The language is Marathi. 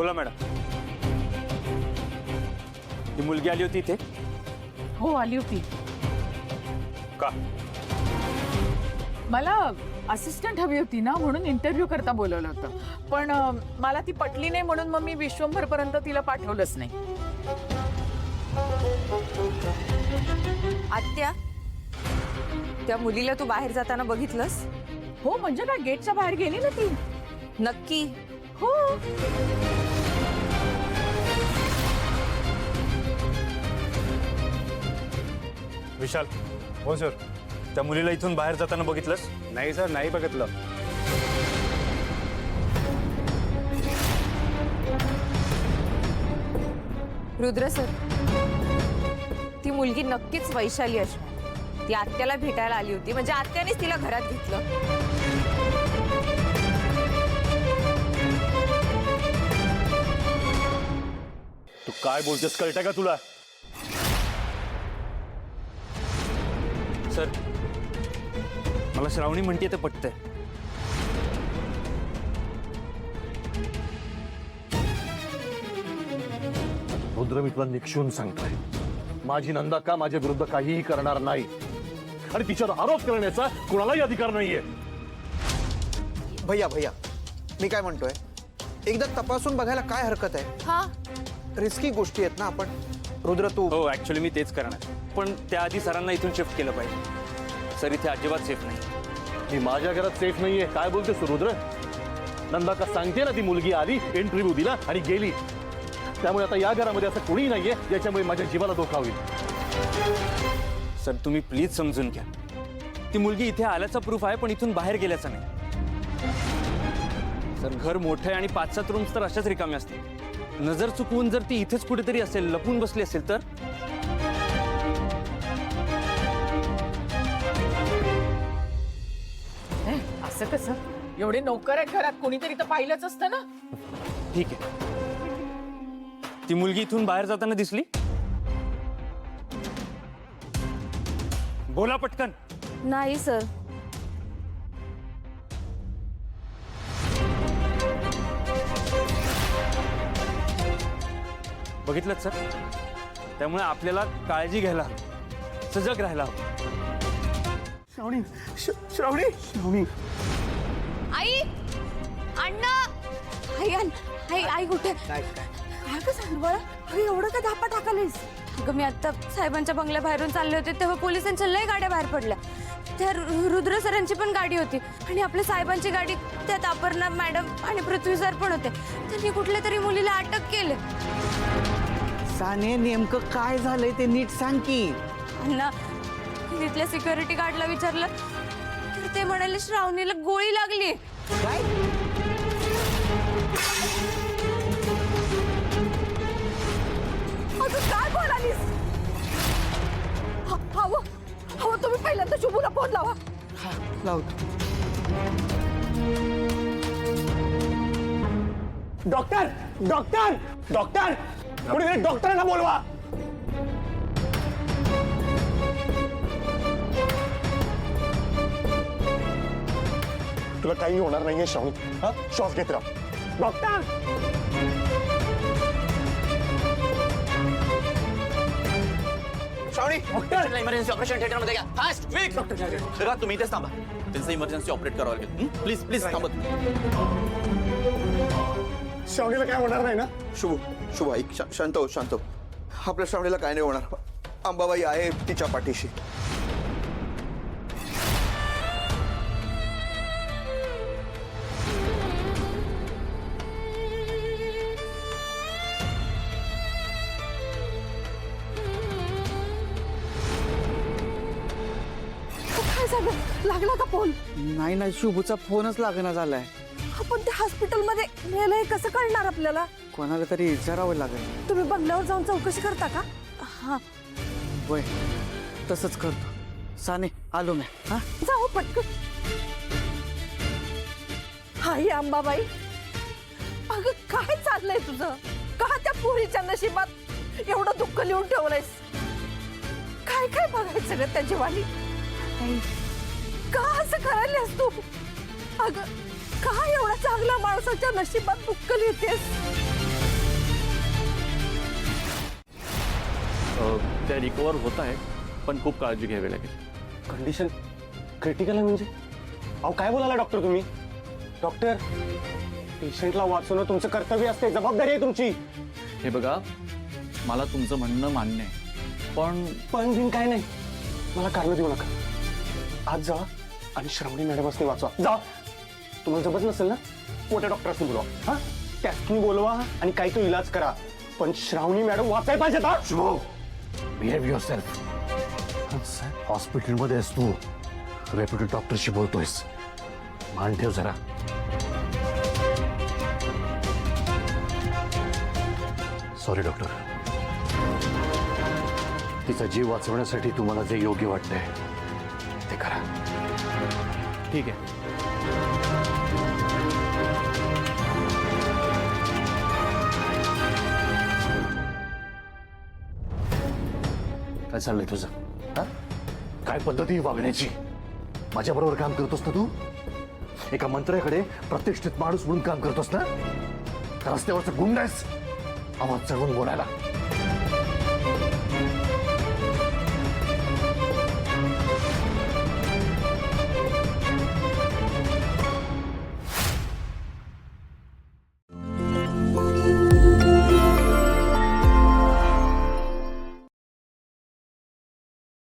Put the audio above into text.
बोला मॅडम. ही मुलगी आली होती इथे? हो आली होती. का? मला असिस्टंट हवी होती ना, म्हणून इंटरव्ह्यू करता बोलवलं होतं. पण मला ती पटली नाही, म्हणून मग मी विश्वंभर पर्यंत तिला पाठवलंच नाही. आत्या, त्या मुलीला तू बाहेर जाताना बघितलंस? हो, म्हणजे काय, गेटच्या बाहेर गेली ना ती. नक्की? हो. विशाल. हो सर. त्या मुलीला इथून बाहेर जाताना बघितलंस? नाही सर, नाही बघितलं. रुद्र सर, ती मुलगी नक्कीच वैशाली असणार. ती आत्याला भेटायला आली होती, म्हणजे आत्यानेच तिला घरात घेतलं. तू काय बोलतेस कळतंय का तुला? सर, मला श्रावणी म्हणते ते पटतंय. रुद्र, मी तुला निक्षून सांगतोय, माझी नंदा का माझ्या विरुद्ध काहीही करणार नाही आणि तिच्यावर आरोप करण्याचा कुणालाही अधिकार नाहीये. भैया भैया, मी काय म्हणतोय, एकदा तपासून बघायला काय हरकत आहे? हा, रिस्की गोष्टी आहेत ना. आपण रुद्र तू. हो, ऍक्च्युअली मी तेच करणार, पण त्याआधी सरांना इथून शिफ्ट केलं पाहिजे. सर, इथे अजिबात सेफ नाही. मी माझ्या घरात सेफ नाहीये. काय बोलतेस रुद्र? नंदा का सांगते ना, ती मुलगी आली, इंटरव्ह्यू दिला आणि गेली. त्यामुळे आता या घरामध्ये असं कोणी नाहीये ज्याच्यामुळे माझ्या जीवाला धोका होईल. सर, तुम्ही प्लीज समजून घ्या. ती मुलगी इथे आल्याचा प्रूफ आहे, पण इथून बाहेर गेल्याचा नाही. सर, घर मोठं आहे आणि 5-7 रूम्स तर अशाच रिकामे असतात. नजर चुकवून जर ती इथेच कुठेतरी असेल, लपून बसली असेल तर? असं कसं? एवढे नोकर आहेत घरात, कोणीतरी तर पाहिलंच असतं ना. ठीक आहे. ती मुलगी इथून बाहेर जाताना दिसली? बोला पटकन. नाही सर. बघितलं सर? त्यामुळे आपल्याला काळजी घ्यायला हवी, सजग राहायला हवं. श्रावणी, श्रावणी, श्रावणी. आई, अण्णा, आई कुठे? काय अगं सांग बरं, अगं एवढं का धापा टाकालीस? अगं मी आता साहेबांच्या बंगल्या बाहेरून चालले होते, तेव्हा पोलिसांच्या लय गाड्या बाहेर पडल्या. त्या रुद्र सरांची पण गाडी होती आणि आपल्या साहेबांची गाडी, त्यात अपर्णा मॅडम आणि पृथ्वी सर पण होते. त्यांनी कुठल्या तरी मुलीला अटक केले. साने, नेमकं काय झालंय ते नीट सांग की. अण्णा, तिथल्या सिक्युरिटी गार्डला विचारलं तर ते म्हणाले श्रावणीला गोळी लागली. काय? अगं काय बोलालीस? हवं हवं, तुम्ही पहिल्यांदा शुभूला फोन लावा. लावतो. डॉक्टर, डॉक्टर, डॉक्टर, कुणीतरी डॉक्टरांना बोलवा. तुला काही होणार नाहीये श्रावणी. हा, श्वास घेत राहा. डॉक्टर. श्रावणी, डॉक्टर. इमर्जन्सी ऑपरेशन थिएटर मध्ये घ्या. Fast quick. डॉक्टर, तुम्ही इथेच थांबा. त्यांचं इमर्जन्सी ऑपरेट करावं लागेल. प्लीज प्लीज थांबा. श्रावणीला काय होणार नाही ना? शुभ शुभ ऐक, शांत हो, शांत हो. आपल्या श्रावणीला काय नाही होणार. अंबाबाई आहे तिच्या पाठीशी. काय झालं? लागला का फोन? नाही नाही, शुभूचा फोनच लागना झालाय. आपण त्या हॉस्पिटलमध्ये नेलंय, कसं कळणार आपल्याला? कोणाला तरी विचारावं लागेल. तुम्ही बंगल्यावर जाऊन चौकशी करता का? हा, वय, तसंच करतो. साने, आलो मी. हा, जाऊ पटकन. हाय अंबाबाई, अगं काय चाललंय तुझं? का त्या पोरीच्या नशिबात एवढं दुःख लिहून ठेवलंयस? काय काय बघायचं ग त्याची वाली? का असं करायलास तू? अगं काय एवढ्या चांगल्या माणसाच्या नशिबात दुःख लिहितेस? त्या रिकवर होत आहे, पण खूप काळजी घ्यावी लागेल. कंडिशन क्रिटिकल आहे म्हणजे? अहो काय बोलायला डॉक्टर तुम्ही? डॉक्टर, पेशंटला वाचवणं तुमचं कर्तव्य असते, जबाबदारी आहे तुमची. हे बघा, मला तुमचं म्हणणं मान्य आहे, पण बिन काय नाही, मला कारण देऊ नका. आज जा आणि श्रावणी मॅडमसनी वाचवा. जा. तुम्हाला जमत नसेल ना, मोठ्या डॉक्टरसनी बोलवा. हा, त्यासनी बोलवा आणि काही तो इलाज करा, पण श्रावणी मॅडम वाचायला पाहिजे. आता शुभो, बिहेव युअरसेल्फ. हॉस्पिटलमध्ये आहेस तू, रेप्युटेड डॉक्टरशी बोलतोयस, मान ठेव जरा. सॉरी डॉक्टर, तिचा जीव वाचवण्यासाठी तुम्हाला जे योग्य वाटतंय ते करा. ठीक आहे. काय चाललंय तुझं? हा? काय पद्धती वागण्याची? माझ्याबरोबर काम करतोस ना तू? एका मंत्र्याकडे प्रतिष्ठित माणूस म्हणून काम करतोस ना? रस्त्यावरचा गुंड आहेस, आवाज चढवून बोलायला.